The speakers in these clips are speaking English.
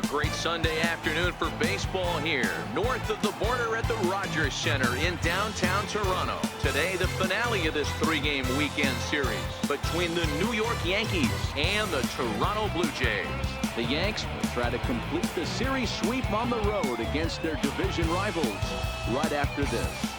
Great Sunday afternoon for baseball here, north of the border at the Rogers Center in downtown Toronto. Today, the finale of this three-game weekend series between the New York Yankees and the Toronto Blue Jays. The Yanks will try to complete the series sweep on the road against their division rivals right after this.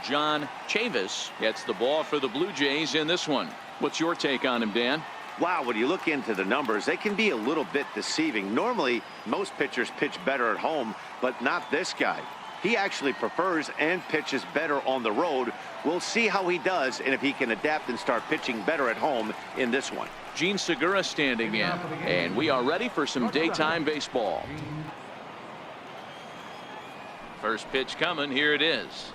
John Chavis gets the ball for the Blue Jays in this one. What's your take on him, Dan? Wow, when you look into the numbers, they can be a little bit deceiving. Normally, most pitchers pitch better at home, but not this guy. He actually prefers and pitches better on the road. We'll see how he does and if he can adapt and start pitching better at home in this one. Gene Segura standing in, and we are ready for some daytime baseball. First pitch coming. Here it is.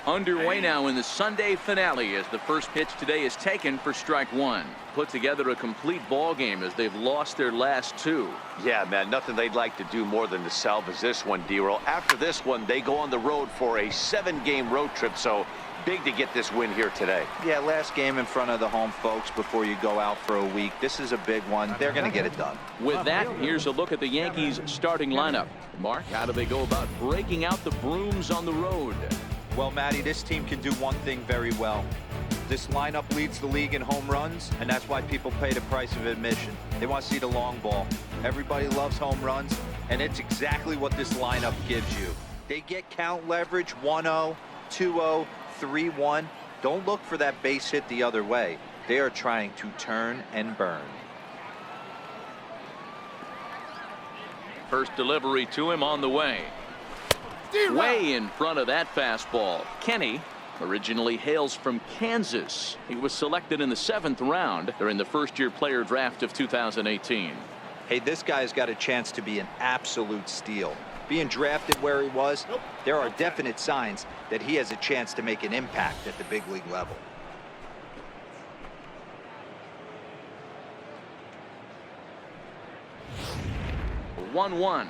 Underway now in the Sunday finale as the first pitch today is taken for strike one. Put together a complete ball game as they've lost their last two. Yeah, man, nothing they'd like to do more than to salvage this one, D-Roll. After this one, they go on the road for a 7-game road trip, so big to get this win here today. Yeah, last game in front of the home folks before you go out for a week. This is a big one. They're going to get it done. With that, here's a look at the Yankees starting lineup. Mark, how do they go about breaking out the brooms on the road? Well, Matty, this team can do one thing very well. This lineup leads the league in home runs, and that's why people pay the price of admission. They want to see the long ball. Everybody loves home runs, and it's exactly what this lineup gives you. They get count leverage 1-0, 2-0, 3-1. Don't look for that base hit the other way. They are trying to turn and burn. First delivery to him on the way. Way in front of that fastball. Kenny originally hails from Kansas. He was selected in the 7th round during the first-year player draft of 2018. Hey, this guy's got a chance to be an absolute steal. Being drafted where he was, there are definite signs that he has a chance to make an impact at the big league level. One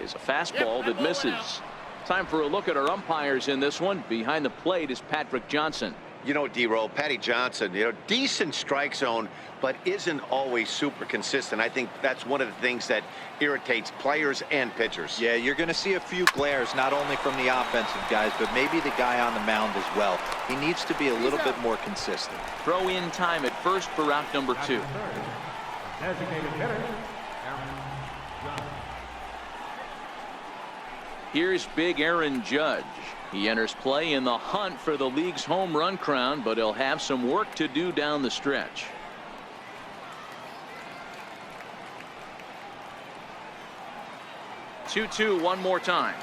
is a fastball that misses. Time for a look at our umpires in this one. Behind the plate is Patrick Johnson. You know, D-Roll, Patty Johnson, decent strike zone, but isn't always super consistent. I think that's one of the things that irritates players and pitchers. Yeah, you're going to see a few glares, not only from the offensive guys, but maybe the guy on the mound as well. He needs to be a little bit more consistent. Throw in time at first for route number 2. Designated hitter. Here's big Aaron Judge. He enters play in the hunt for the league's home run crown, but he'll have some work to do down the stretch. Two one more time.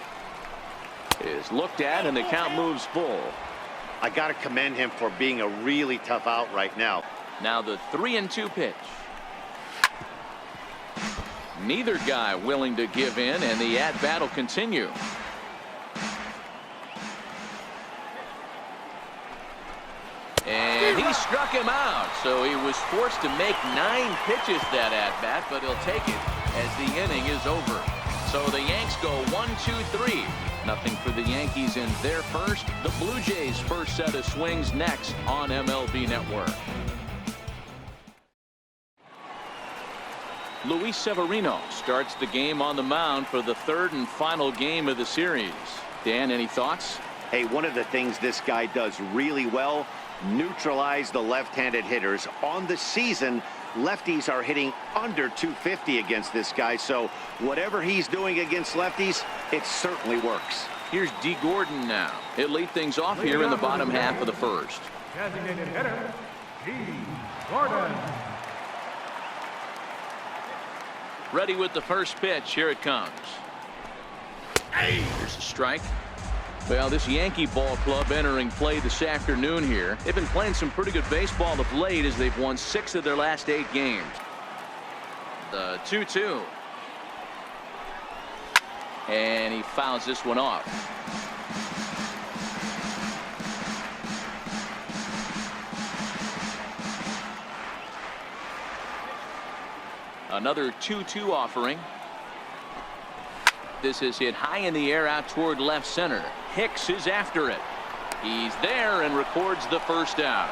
Is looked at and the count moves full. I got to commend him for being a really tough out right now. Now the 3-2 pitch. Neither guy willing to give in, and the at-bat will continue. And he struck him out, so he was forced to make 9 pitches that at-bat, but he'll take it as the inning is over. So the Yanks go 1-2-3. Nothing for the Yankees in their first. The Blue Jays' first set of swings next on MLB Network. Luis Severino starts the game on the mound for the 3rd and final game of the series. Dan, any thoughts? Hey, one of the things this guy does really well, neutralize the left-handed hitters. On the season, lefties are hitting under 250 against this guy, so whatever he's doing against lefties, it certainly works. Here's D. Gordon now. He'll lead things off here in the bottom half of the first. Designated hitter. D. Gordon. Ready with the first pitch. Here it comes. Here's a strike. Well, this Yankee ball club entering play this afternoon here. They've been playing some pretty good baseball of late as they've won 6 of their last 8 games. The 2-2. And he fouls this one off. Another 2-2 offering. This is hit high in the air out toward left center. Hicks is after it. He's there and records the first out.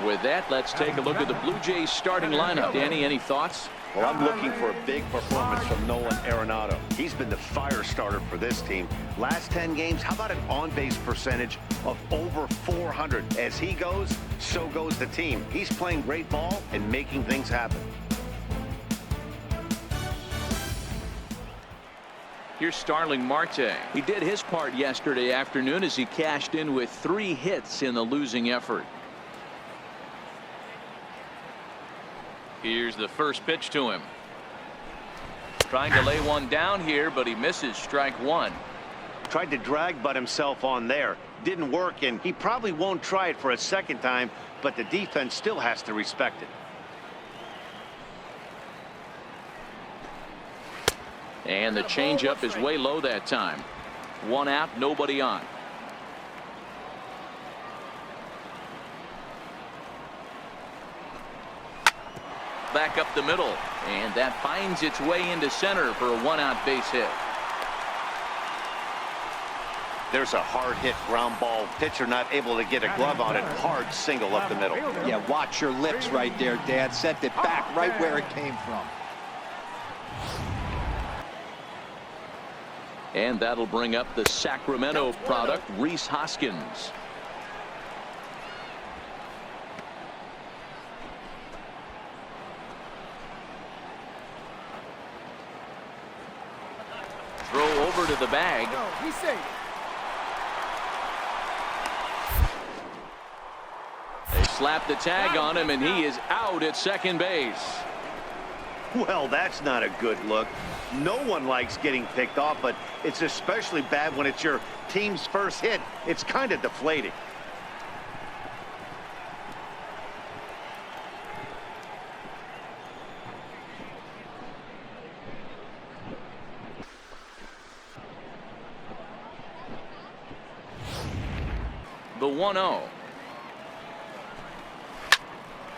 With that, let's take a look at the Blue Jays starting lineup. Danny, any thoughts? Well, I'm looking for a big performance from Nolan Arenado. He's been the fire starter for this team. Last 10 games, how about an on-base percentage of over 400? As he goes, so goes the team. He's playing great ball and making things happen. Here's Starling Marte. He did his part yesterday afternoon as he cashed in with 3 hits in the losing effort. Here's the first pitch to him. Trying to lay one down here, but he misses strike 1. Tried to drag butt himself on there. Didn't work, and he probably won't try it for a second time, but the defense still has to respect it. And the changeup is way low that time. 1 out, nobody on. Back up the middle, and that finds its way into center for a 1-out base hit. There's a hard hit ground ball. Pitcher not able to get a glove on it. Hard single up the middle. Yeah, watch your lips right there, Dad. Sent it back right where it came from. And that'll bring up the Sacramento product, Rhys Hoskins. Throw over to the bag. He's safe. They slap the tag on him, and he is out at second base. Well, that's not a good look. No one likes getting picked off, but it's especially bad when it's your team's first hit. It's kind of deflating. The 1-0.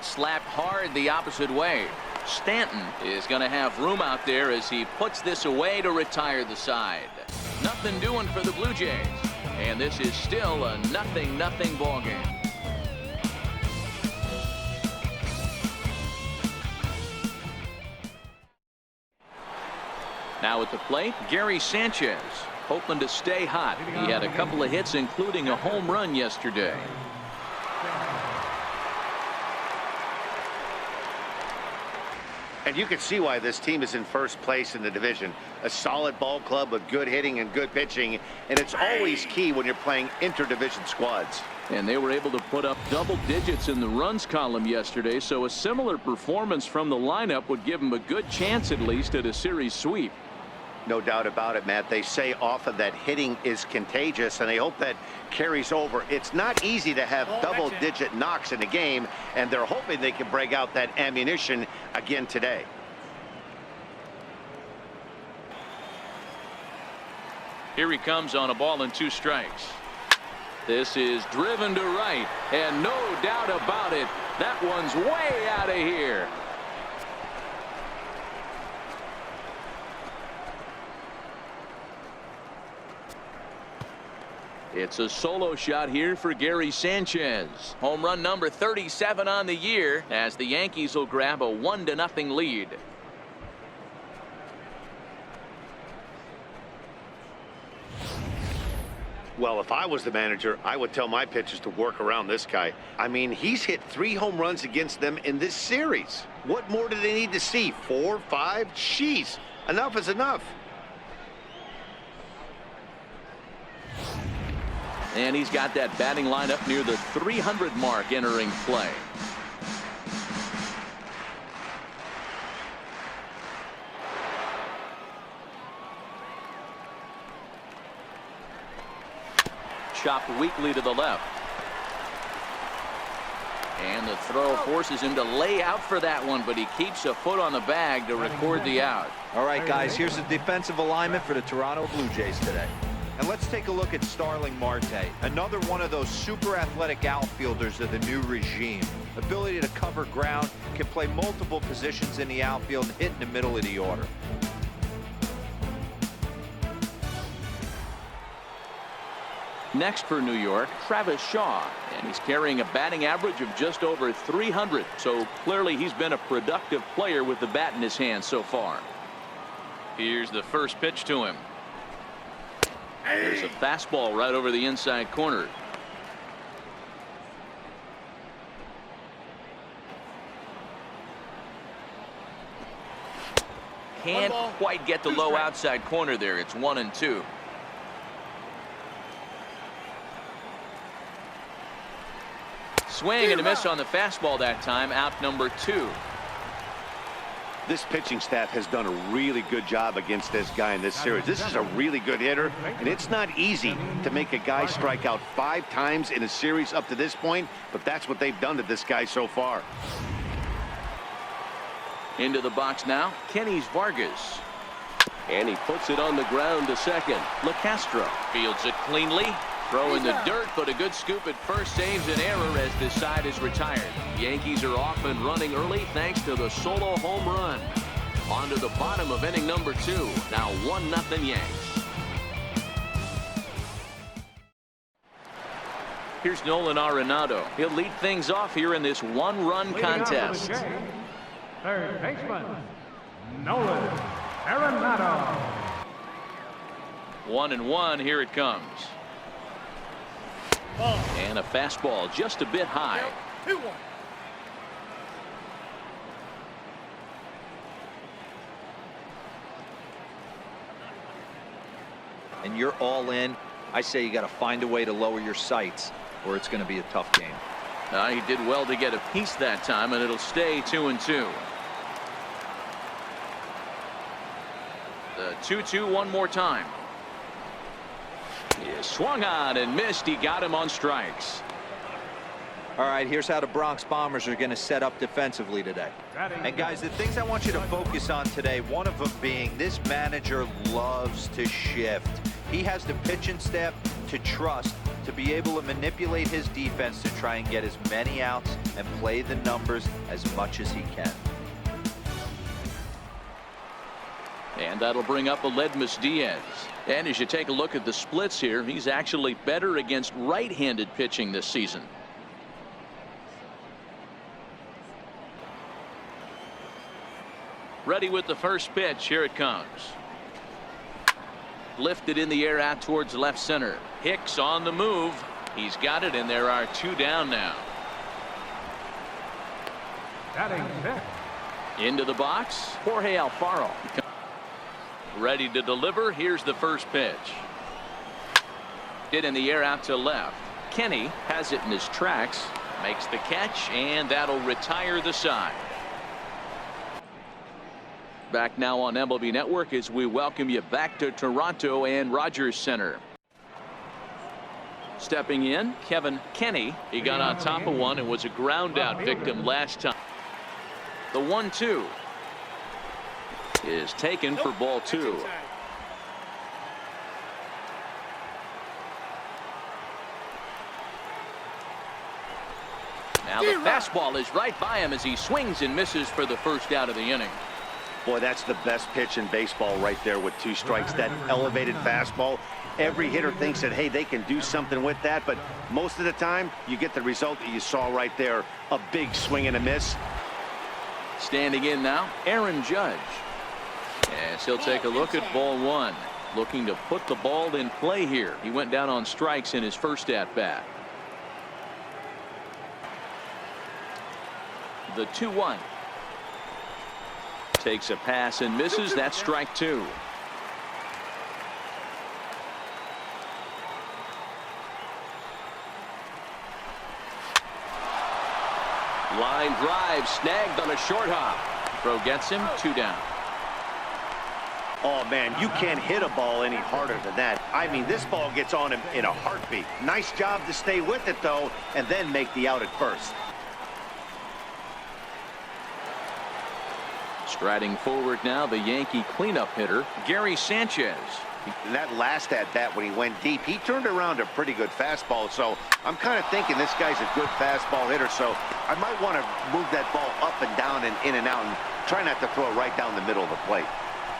Slapped hard the opposite way. Stanton is going to have room out there as he puts this away to retire the side. Nothing doing for the Blue Jays. And this is still a 0-0 ball game. Now at the plate, Gary Sanchez, hoping to stay hot. He had a couple of hits, including a home run yesterday. And you can see why this team is in first place in the division. A solid ball club with good hitting and good pitching. And it's always key when you're playing interdivision squads. And they were able to put up double digits in the runs column yesterday, so a similar performance from the lineup would give them a good chance at least at a series sweep. No doubt about it, Matt. They say often that hitting is contagious, and they hope that carries over. It's not easy to have double-digit knocks in a game, and they're hoping they can break out that ammunition again today. Here he comes on a ball and 2 strikes. This is driven to right, and no doubt about it, that one's way out of here. It's a solo shot here for Gary Sanchez. Home run number 37 on the year as the Yankees will grab a 1-0 lead. Well, if I was the manager, I would tell my pitchers to work around this guy. I mean, he's hit 3 home runs against them in this series. What more do they need to see? 4, 5? Jeez, enough is enough. And he's got that batting lineup near the 300 mark entering play. Chopped weakly to the left. And the throw forces him to lay out for that one, but he keeps a foot on the bag to record the out. All right, guys, here's the defensive alignment for the Toronto Blue Jays today. And let's take a look at Starling Marte, another one of those super athletic outfielders of the new regime. Ability to cover ground, can play multiple positions in the outfield and hit in the middle of the order. Next for New York, Travis Shaw, and he's carrying a batting average of just over 300. So clearly he's been a productive player with the bat in his hand so far. Here's the first pitch to him. There's a fastball right over the inside corner. Can't quite get the low outside corner there. It's 1-2. Swing and a miss on the fastball that time. Out number 2. This pitching staff has done a really good job against this guy in this series. This is a really good hitter, and it's not easy to make a guy strike out 5 times in a series up to this point, but that's what they've done to this guy so far. Into the box now, Kenny Vargas. And he puts it on the ground to second. LeCastro fields it cleanly. Throw in the dirt, but a good scoop at first saves an error as this side is retired. The Yankees are off and running early thanks to the solo home run. On to the bottom of inning number 2. Now 1-0 Yanks. Here's Nolan Arenado. He'll lead things off here in this one-run contest. Third baseman, Nolan Arenado. 1-1. Here it comes. And a fastball just a bit high. 2-1. And you're all in. I say you got to find a way to lower your sights, or it's going to be a tough game. He did well to get a piece that time, and it'll stay 2-2. The 2-2 one more time. He swung on and missed. He got him on strikes. All right, here's how the Bronx Bombers are going to set up defensively today. And guys, the things I want you to focus on today, one of them being this manager loves to shift. He has the pitching staff to trust to be able to manipulate his defense to try and get as many outs and play the numbers as much as he can. And that'll bring up Aledmus Diaz. And as you take a look at the splits here, he's actually better against right-handed pitching this season. Ready with the first pitch. Here it comes. Lifted in the air out towards left center. Hicks on the move. He's got it, and there are 2 down now. Batting fifth. Into the box, Jorge Alfaro. Ready to deliver. Here's the first pitch. Hit in the air out to left. Kenny has it in his tracks. Makes the catch, and that'll retire the side. Back now on MLB Network as we welcome you back to Toronto and Rogers Center. Stepping in, Kevin Kenny. He got on top of one and was a ground out victim last time. The 1-2 is taken for ball 2. Now the fastball is right by him as he swings and misses for the first out of the inning. Boy, that's the best pitch in baseball right there with 2 strikes. That elevated fastball. Every hitter thinks that, hey, they can do something with that, but most of the time you get the result that you saw right there. A big swing and a miss. Standing in now, Aaron Judge. As he'll take a look at ball 1. Looking to put the ball in play here. He went down on strikes in his first at bat. The 2-1. Takes a pass and misses. That's strike 2. Line drive snagged on a short hop. Throw gets him. 2 down. Oh, man, you can't hit a ball any harder than that. I mean, this ball gets on him in a heartbeat. Nice job to stay with it, though, and then make the out at first. Striding forward now, the Yankee cleanup hitter, Gary Sanchez. In that last at-bat when he went deep, he turned around a pretty good fastball, so I'm kind of thinking this guy's a good fastball hitter, so I might want to move that ball up and down and in and out and try not to throw it right down the middle of the plate.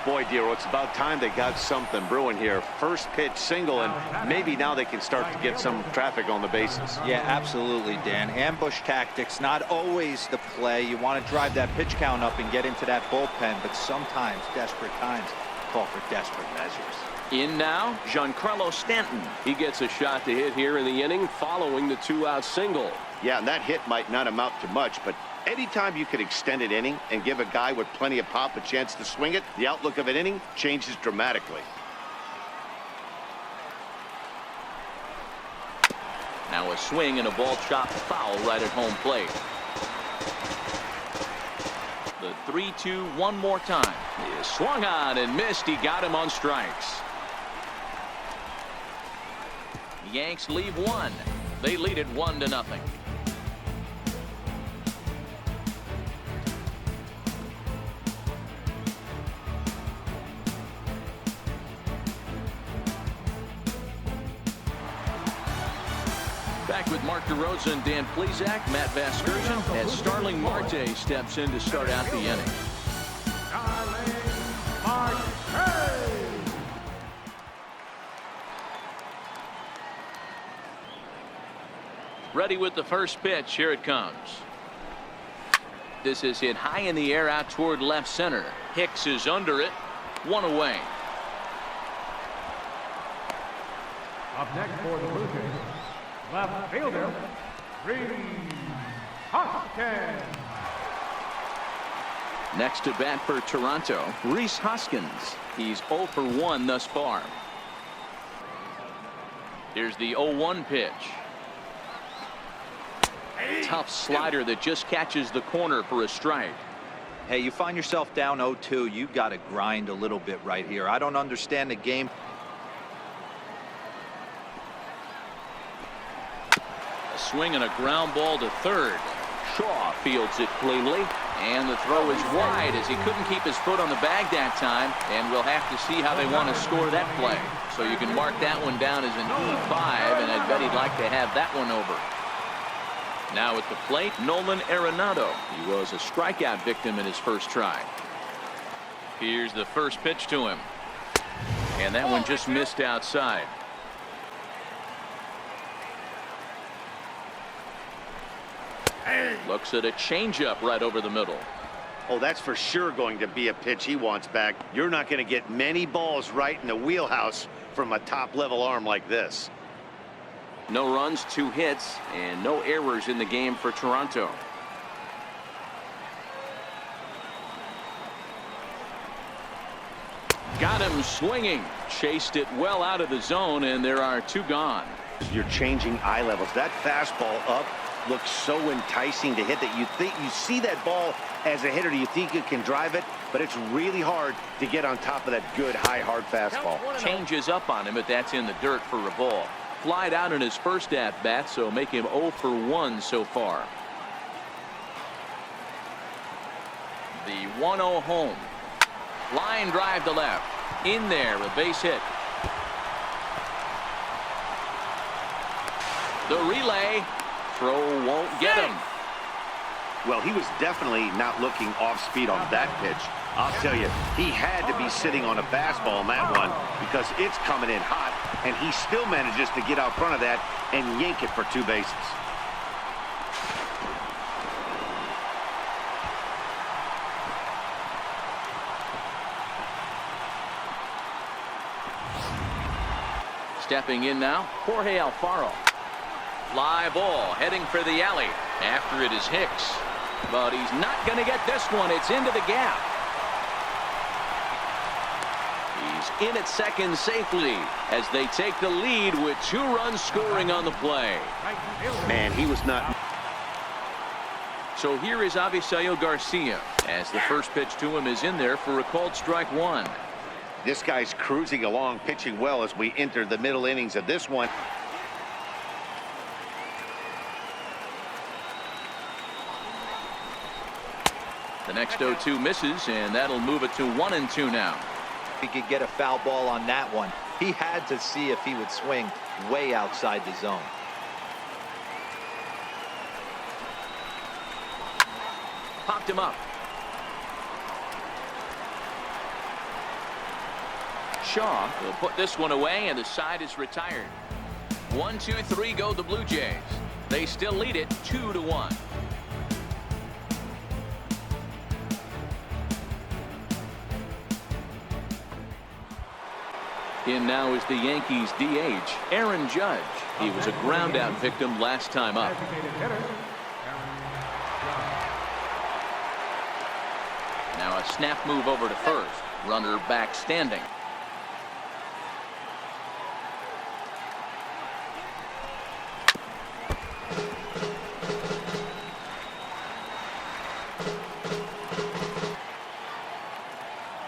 Boy, Dero, it's about time they got something brewing here. First pitch single, and maybe now they can start to get some traffic on the bases. Yeah, absolutely, Dan. Ambush tactics, not always the play. You want to drive that pitch count up and get into that bullpen, but sometimes desperate times call for desperate measures. In now, Giancarlo Stanton. He gets a shot to hit here in the inning following the 2-out single. Yeah, and that hit might not amount to much, but anytime you can extend an inning and give a guy with plenty of pop a chance to swing it, the outlook of an inning changes dramatically. Now a swing and a ball chopped foul right at home plate. The 3-2 one more time. He swung on and missed. He got him on strikes. The Yanks leave one. They lead it 1-0. Back with Mark DeRosa and Dan Plesac, Matt Vasgersian, as Starling Marte steps in to start out the inning. Starling Marte. Ready with the first pitch. Here it comes. This is hit high in the air out toward left center. Hicks is under it. One away. Up next for the Blue Jays, left fielder, Reese Hoskins. Next to bat for Toronto, Rhys Hoskins. He's 0 for 1 thus far. Here's the 0-1 pitch. Tough slider that just catches the corner for a strike. Hey, you find yourself down 0-2, you got to grind a little bit right here. I don't understand the game. A swing and a ground ball to third. Shaw fields it cleanly, and the throw is wide as he couldn't keep his foot on the bag that time, and we'll have to see how they want to score that play. So you can mark that one down as an E5, and I bet he'd like to have that one over. Now at the plate, Nolan Arenado. He was a strikeout victim in his first try. Here's the first pitch to him, and that one just missed outside. Looks at a changeup right over the middle. Oh, that's for sure going to be a pitch he wants back. You're not going to get many balls right in the wheelhouse from a top-level arm like this. No runs, 2 hits, and no errors in the game for Toronto. Got him swinging. Chased it well out of the zone, and there are 2 gone. You're changing eye levels. That fastball up looks so enticing to hit that you see that ball as a hitter. Do you think you can drive it? But it's really hard to get on top of that good high hard fastball. Changes up on him, but that's in the dirt for a ball. Flied out in his first at bat, so make him 0 for 1 so far. The 1-0 home. Line drive to left. In there, a base hit. The relay. Throw won't get him. Well, he was definitely not looking off speed on that pitch. I'll tell you, he had to be sitting on a fastball on that one because it's coming in hot, and he still manages to get out front of that and yank it for 2 bases. Stepping in now, Jorge Alfaro. Fly ball heading for the alley. After it is Hicks, but he's not going to get this one. It's into the gap. He's in at second safely as they take the lead with 2 runs scoring on the play. Man, he was not. So here is Avisail Garcia as the first pitch to him is in there for a called strike 1. This guy's cruising along, pitching well as we enter the middle innings of this one. The next 0-2 misses, and that'll move it to 1-2 now. He could get a foul ball on that one. He had to see if he would swing way outside the zone. Popped him up. Shaw. He'll put this one away, and the side is retired. 1, 2, 3 go the Blue Jays. They still lead it 2-1. In now is the Yankees DH, Aaron Judge. He was a ground-out victim last time up. Now a snap move over to first. Runner back standing.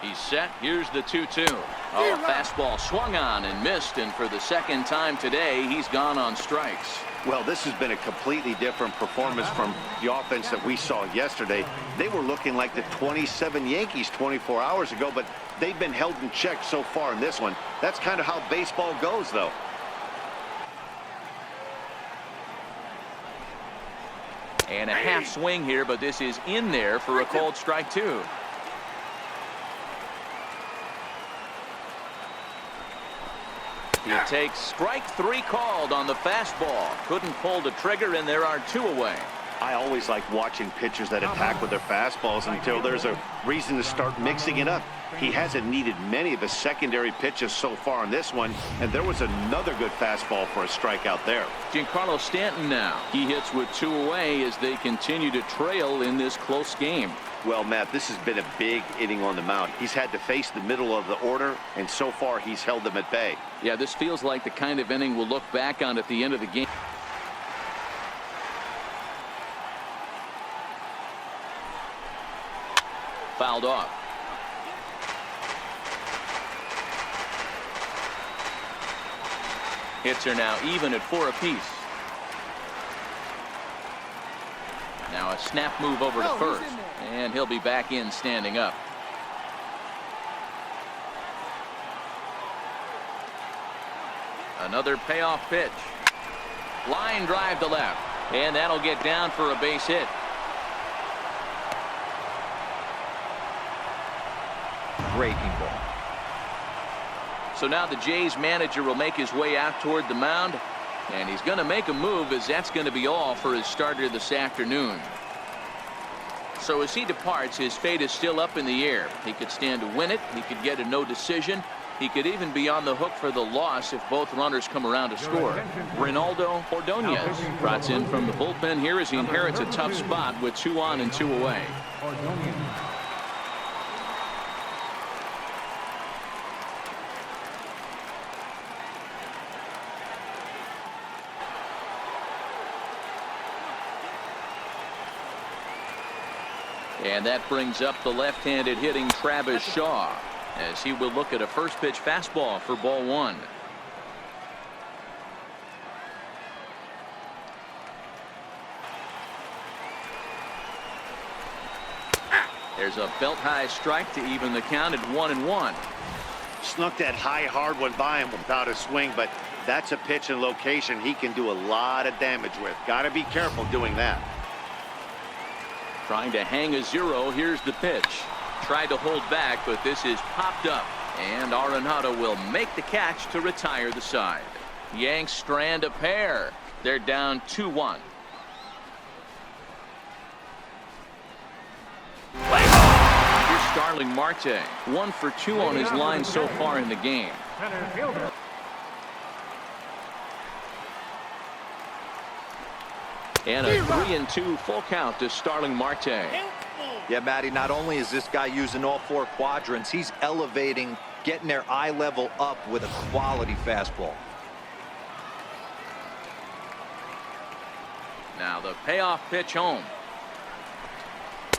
He's set. Here's the 2-2. Oh, a fastball swung on and missed, and for the second time today, he's gone on strikes. Well, this has been a completely different performance from the offense that we saw yesterday. They were looking like the 27 Yankees 24 hours ago, but they've been held in check so far in this one. That's kind of how baseball goes, though. And a half swing here, but this is in there for a called strike 2. He takes strike 3 called on the fastball. Couldn't pull the trigger, and there are 2 away. I always like watching pitchers that attack with their fastballs until there's a reason to start mixing it up. He hasn't needed many of the secondary pitches so far in this one, and there was another good fastball for a strikeout there. Giancarlo Stanton now. He hits with 2 away as they continue to trail in this close game. Well, Matt, this has been a big inning on the mound. He's had to face the middle of the order, and so far he's held them at bay. Yeah, this feels like the kind of inning we'll look back on at the end of the game. Fouled off. Hits are now even at 4 apiece. Now a snap move over to first, and he'll be back in standing up. Another payoff pitch. Line drive to left, and that'll get down for a base hit. Breaking ball. So now the Jays manager will make his way out toward the mound, and he's going to make a move, as that's going to be all for his starter this afternoon. So as he departs, his fate is still up in the air. He could stand to win it. He could get a no decision. He could even be on the hook for the loss if both runners come around to score. Ronaldo Ordonez brought in from the bullpen here as he inherits a tough spot with 2 on and 2 away. And that brings up the left-handed hitting Travis Shaw, as he will look at a first pitch fastball for ball 1. There's a belt-high strike to even the count at 1-1. Snuck that high hard one by him without a swing, but that's a pitch and location he can do a lot of damage with. Got to be careful doing that. Trying to hang a 0. Here's the pitch. Tried to hold back, but this is popped up, and Arenado will make the catch to retire the side. Yanks strand a pair. They're down 2-1. Here's Starling Marte, 1 for 2 on his line so far in the game. And a 3-2 full count to Starling Marte. Yeah, Matty, not only is this guy using all 4 quadrants, he's elevating, getting their eye level up with a quality fastball. Now the payoff pitch home.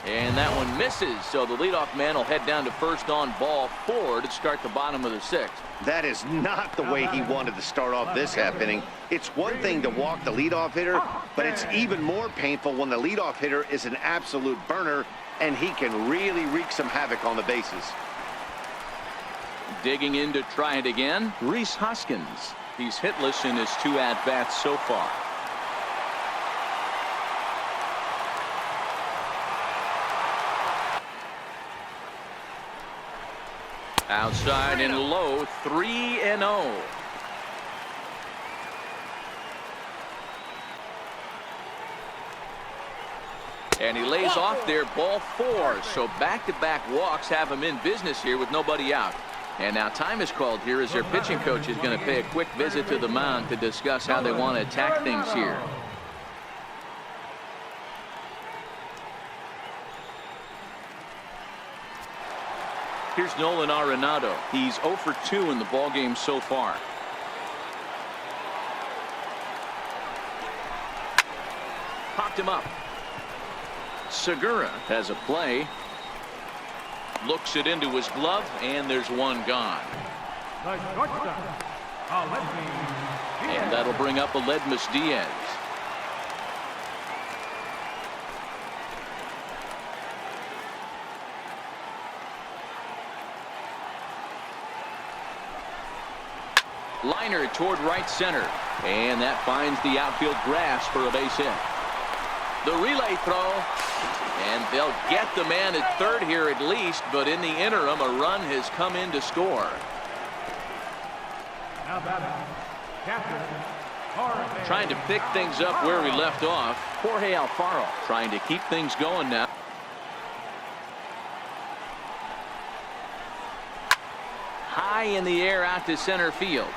And that one misses, so the leadoff man will head down to first on ball 4 to start the bottom of the 6th. That is not the way he wanted to start off this half inning. It's one thing to walk the leadoff hitter, but it's even more painful when the leadoff hitter is an absolute burner, and he can really wreak some havoc on the bases. Digging in to try it again, Rhys Hoskins. He's hitless in his 2 at-bats so far. Outside and low, 3-0. And he lays off there, ball 4. So back-to-back walks have him in business here with nobody out. And now time is called here as their pitching coach is going to pay a quick visit to the mound to discuss how they want to attack things here. Here's Nolan Arenado. He's 0 for 2 in the ballgame so far. Popped him up. Segura has a play. Looks it into his glove, and there's one gone. The shortstop, And that'll bring up Aledmus Diaz. Liner toward right center, and that finds the outfield grass for a base hit. The relay throw, and they'll get the man at third here at least, but in the interim a run has come in to score. Now batting, captain, Jorge. Trying to pick things up where we left off. Jorge Alfaro trying to keep things going now. High in the air out to center field.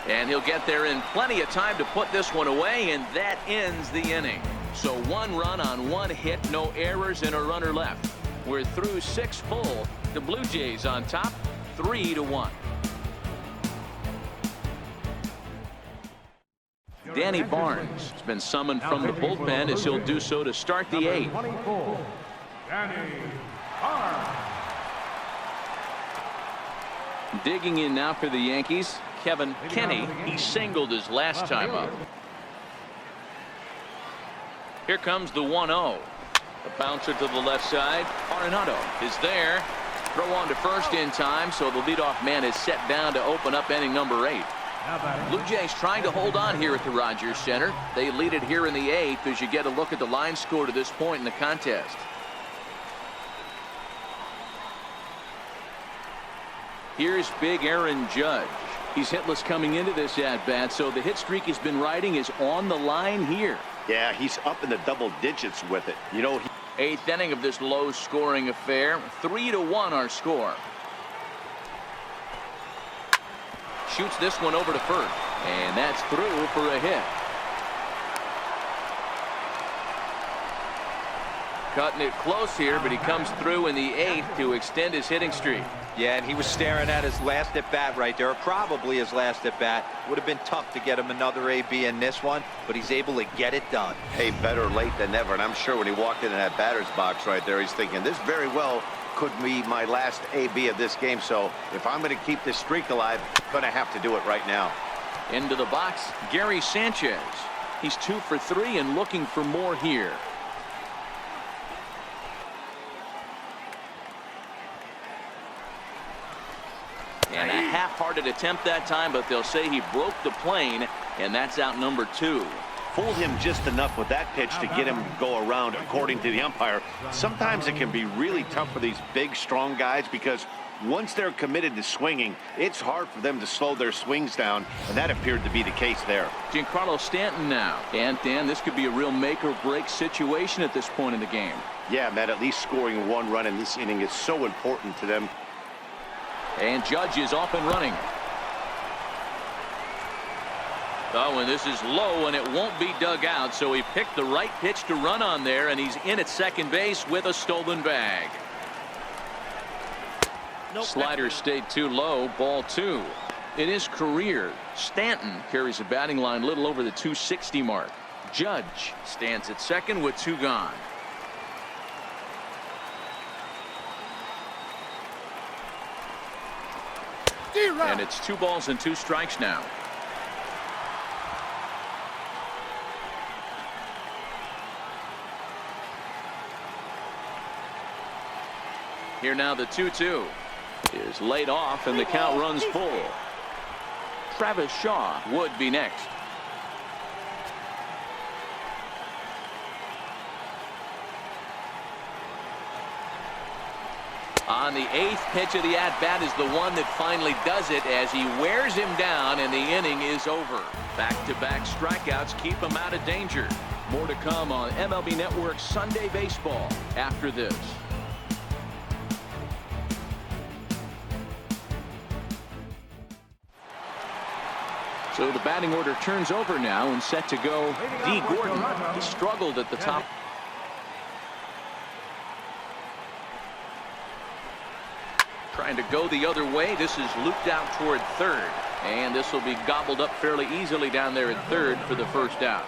And he'll get there in plenty of time to put this one away, and that ends the inning. So 1 run on 1 hit, no errors, and a runner left. We're through 6 full. The Blue Jays on top, 3-1. Danny Barnes has been summoned from the bullpen as he'll do so to start the 8th. 24, Danny Barnes. Digging in now for the Yankees, Kevin Kenny. He singled his last time up. Here comes the 1-0. The bouncer to the left side. Arenado is there. Throw on to first in time, so the leadoff man is set down to open up inning number 8. Blue Jays trying to hold on here at the Rogers Center. They lead it here in the 8th as you get a look at the line score to this point in the contest. Here's big Aaron Judge. He's hitless coming into this at-bat, so the hit streak he's been riding is on the line here. Yeah, he's up in the double digits with it. You know, 8th inning of this low-scoring affair. 3-1 our score. Shoots this one over to first, and that's through for a hit. Cutting it close here, but he comes through in the 8th to extend his hitting streak. Yeah, and he was staring at his last at-bat right there, or probably his last at-bat. Would have been tough to get him another AB in this one, but he's able to get it done. hey, better late than never. And I'm sure when he walked into that batter's box right there, he's thinking this very well could be my last AB of this game. So if I'm going to keep this streak alive, I'm going to have to do it right now. Into the box, Gary Sanchez. He's 2 for 3 and looking for more here. And a half-hearted attempt that time, but they'll say he broke the plane, and that's out number 2. Fooled him just enough with that pitch to get him to go around, according to the umpire. Sometimes it can be really tough for these big, strong guys because once they're committed to swinging, it's hard for them to slow their swings down, and that appeared to be the case there. Giancarlo Stanton now. And, Dan, this could be a real make-or-break situation at this point in the game. Yeah, Matt, at least scoring 1 run in this inning is so important to them. And Judge is off and running. Oh, and this is low, and it won't be dug out, so he picked the right pitch to run on there, and he's in at second base with a stolen bag. Slider stayed too low, ball 2. In his career, Stanton carries a batting line a little over the 260 mark. Judge stands at second with 2 gone. And it's 2 balls and 2 strikes now. Here now the 2-2 is laid off, and the count runs full. Travis Shaw would be next. On the 8th pitch of the at-bat is the one that finally does it as he wears him down and the inning is over. Back-to-back strikeouts keep him out of danger. More to come on MLB Network Sunday Baseball after this. So the batting order turns over now and set to go. D. Gordon. He struggled at the top. Trying to go the other way. This is looped out toward third. And this will be gobbled up fairly easily down there at third for the first out.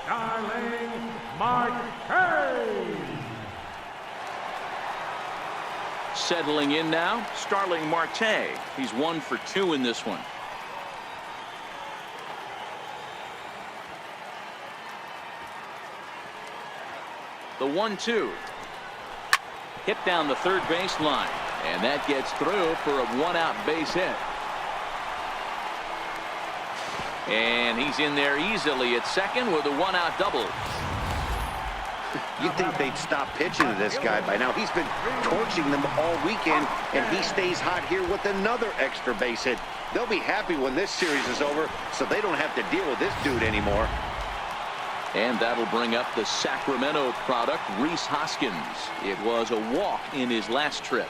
Starling Marte. Settling in now, Starling Marte. He's 1 for 2 in this one. The 1-2. Hit down the third baseline. And that gets through for a 1-out base hit. And he's in there easily at second with a 1-out double. You'd think they'd stop pitching to this guy by now. He's been torching them all weekend, and he stays hot here with another extra base hit. They'll be happy when this series is over, so they don't have to deal with this dude anymore. And that'll bring up the Sacramento product, Rhys Hoskins. It was a walk in his last trip.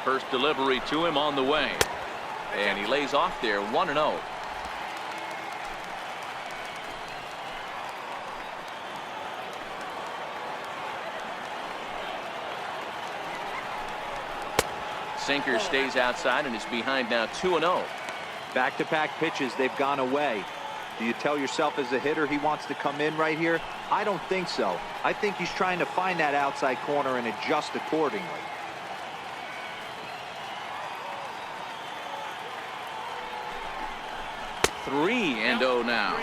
First delivery to him on the way. And he lays off there 1-0. Sinker stays outside and is behind now 2-0. Back-to-back pitches, they've gone away. Do you tell yourself as a hitter he wants to come in right here? I don't think so. I think he's trying to find that outside corner and adjust accordingly. Three and 0 now.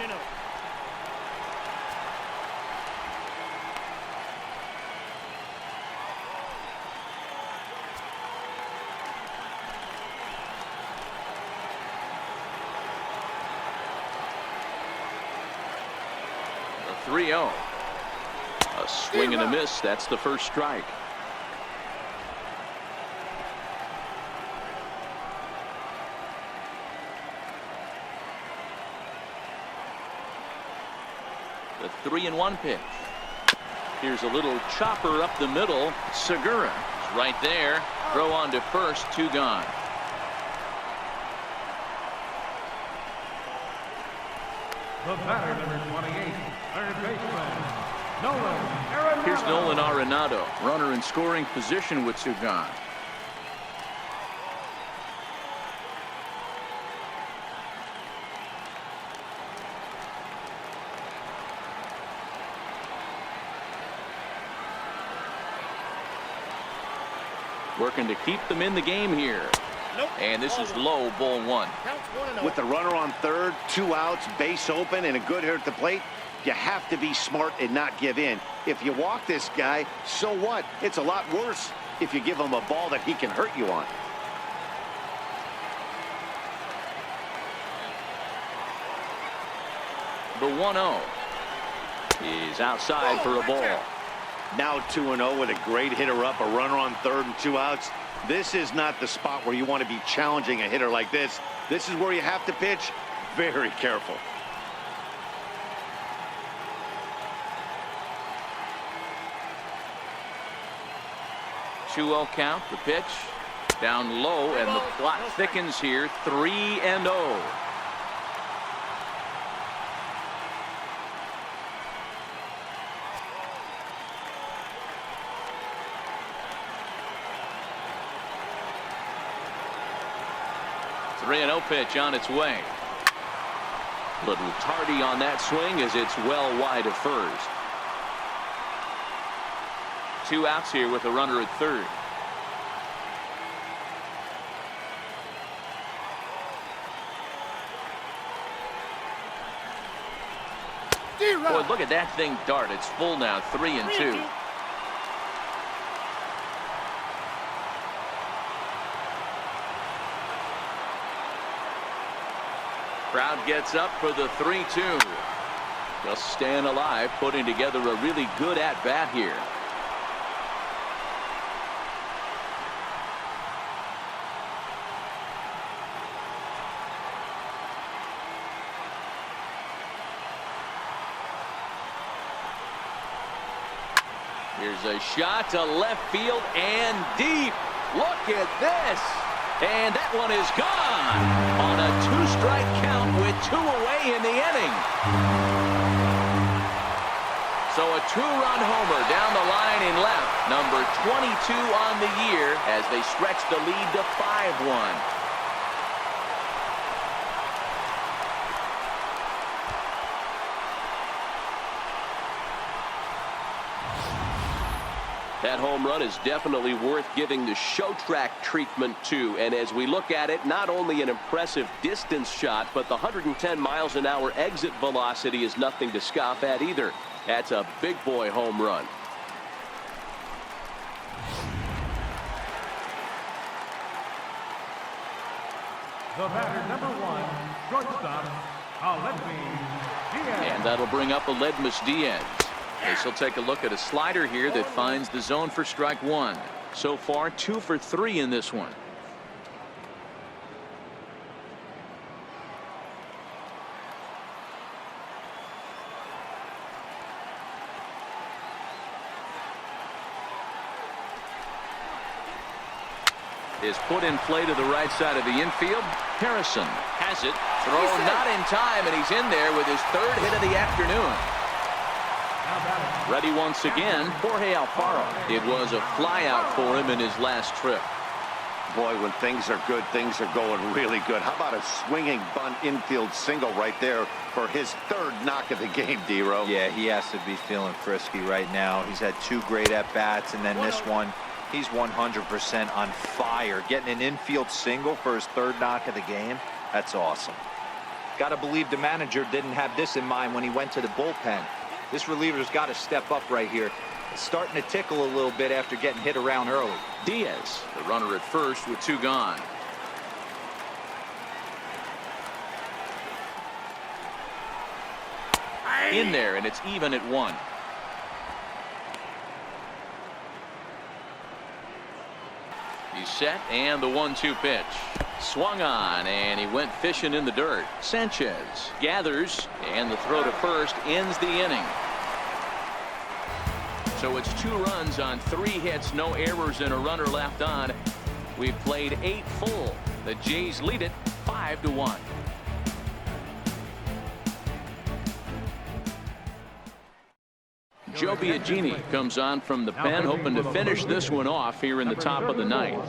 The 3-0. A swing and a miss. That's the first strike. The 3-1 pitch. Here's a little chopper up the middle. Segura is right there. Throw on to first. 2 gone. The batter, number 28, third baseman, Nolan Arenado. Here's Nolan Arenado. Runner in scoring position with 2 gone. Working to keep them in the game here. And this is low, ball 1. With the runner on third, 2 outs, base open, and a good hitter at the plate, you have to be smart and not give in. If you walk this guy, so what? It's a lot worse if you give him a ball that he can hurt you on. The 1-0 is outside for a ball. Now 2-0 with a great hitter up, a runner on third and 2 outs. This is not the spot where you want to be challenging a hitter like this. This is where you have to pitch very careful. Two-0 count. The pitch down low, and the plot thickens here. 3-0. Three-0 pitch on its way. Little tardy on that swing as it's well wide of first. 2 outs here with a runner at third. Boy, look at that thing dart. It's full now, 3-2. Crowd gets up for the 3-2. Just staying alive, putting together a really good at-bat here. Here's a shot to left field and deep. Look at this. And that one is gone on a 2-strike count with 2 away in the inning. So a 2-run homer down the line in left. Number 22 on the year as they stretch the lead to 5-1. That home run is definitely worth giving the show track treatment to. And as we look at it, not only an impressive distance shot, but the 110 miles an hour exit velocity is nothing to scoff at either. That's a big boy home run. The batter, number 1, shortstop, Diaz. And that'll bring up Aledmus Diaz. This will take a look at a slider here that finds the zone for strike 1. So far 2 for 3 in this one. Is put in play to the right side of the infield. Harrison has it. Throw not in time, and he's in there with his 3rd hit of the afternoon. Ready once again, Jorge Alfaro. It was a flyout for him in his last trip. Boy, when things are good, things are going really good. How about a swinging bunt infield single right there for his 3rd knock of the game, D-Row? Yeah, he has to be feeling frisky right now. He's had 2 great at-bats, and then this one, he's 100% on fire. Getting an infield single for his 3rd knock of the game, that's awesome. Got to believe the manager didn't have this in mind when he went to the bullpen. This reliever's got to step up right here. It's starting to tickle a little bit after getting hit around early. Diaz, the runner at first with 2 gone. In there, and it's even at 1. He's set, and the 1-2 pitch. Swung on, and he went fishing in the dirt. Sanchez gathers, and the throw to first ends the inning. So it's 2 runs on 3 hits, no errors, and a runner left on. We've played 8 full. The Jays lead it 5-1. Joe Biagini comes on from the pen, hoping to finish this one off here in the top of the 9th.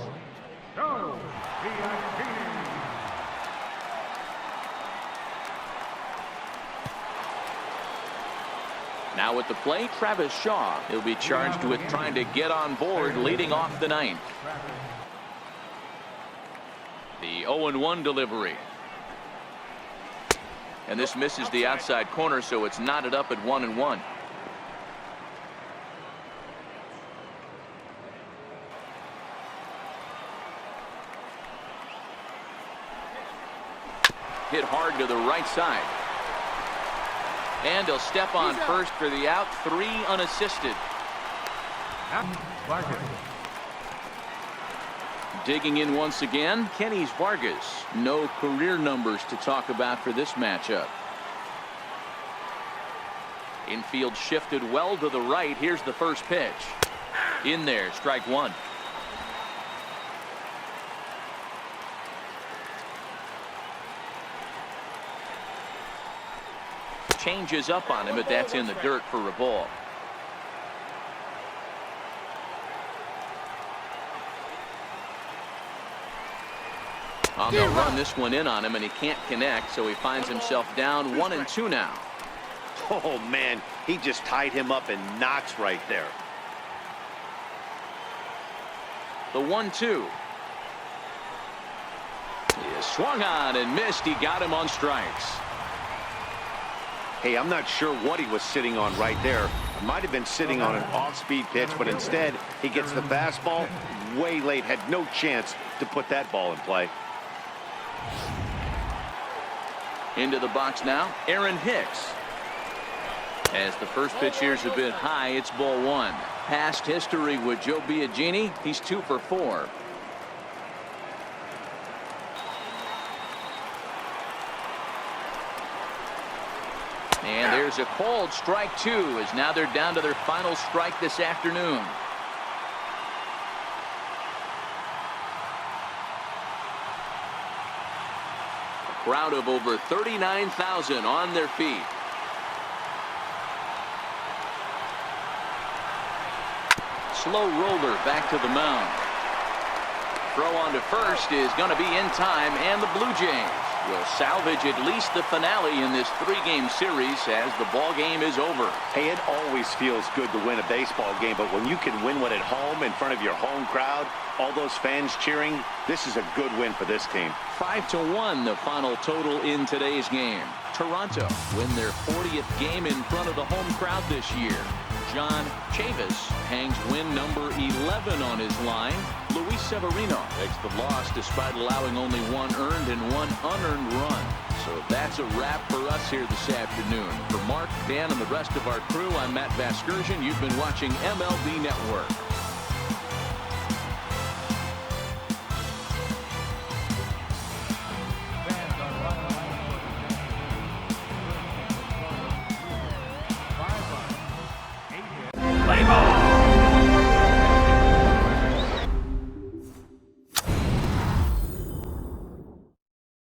Now at the plate, Travis Shaw. He'll be charged with trying to get on board leading off the 9th. The 0-1 delivery. And this misses the outside corner, so it's knotted up at 1-1. Hit hard to the right side. And he'll step on first for the out. 3 unassisted. Digging in once again, Kenny's Vargas. No career numbers to talk about for this matchup. Infield shifted well to the right. Here's the first pitch. In there, strike 1. Changes up on him, but that's in the dirt for a ball. They'll run this one in on him, and he can't connect, so he finds himself down 1-2 now. Oh, man, he just tied him up in knots right there. The 1-2. He is swung on and missed. He got him on strikes. Hey, I'm not sure what he was sitting on right there. It might have been sitting on an off-speed pitch, but instead he gets the fastball way late. Had no chance to put that ball in play. Into the box now, Aaron Hicks. As the first pitch here is a bit high, it's ball one. Past history with Joe Biagini, he's 2 for 4. And there's a called strike 2, as now they're down to their final strike this afternoon. A crowd of over 39,000 on their feet. Slow roller back to the mound. Throw on to first is going to be in time, and the Blue Jays will salvage at least the finale in this 3-game series as the ball game is over. Hey, it always feels good to win a baseball game, but when you can win one at home in front of your home crowd, all those fans cheering, this is a good win for this team. 5-1 the final total in today's game. Toronto win their 40th game in front of the home crowd this year. John Chavis hangs win number 11 on his line. Luis Severino takes the loss despite allowing only 1 earned and 1 unearned run. So that's a wrap for us here this afternoon. For Mark, Dan, and the rest of our crew, I'm Matt Vasgersian. You've been watching MLB Network.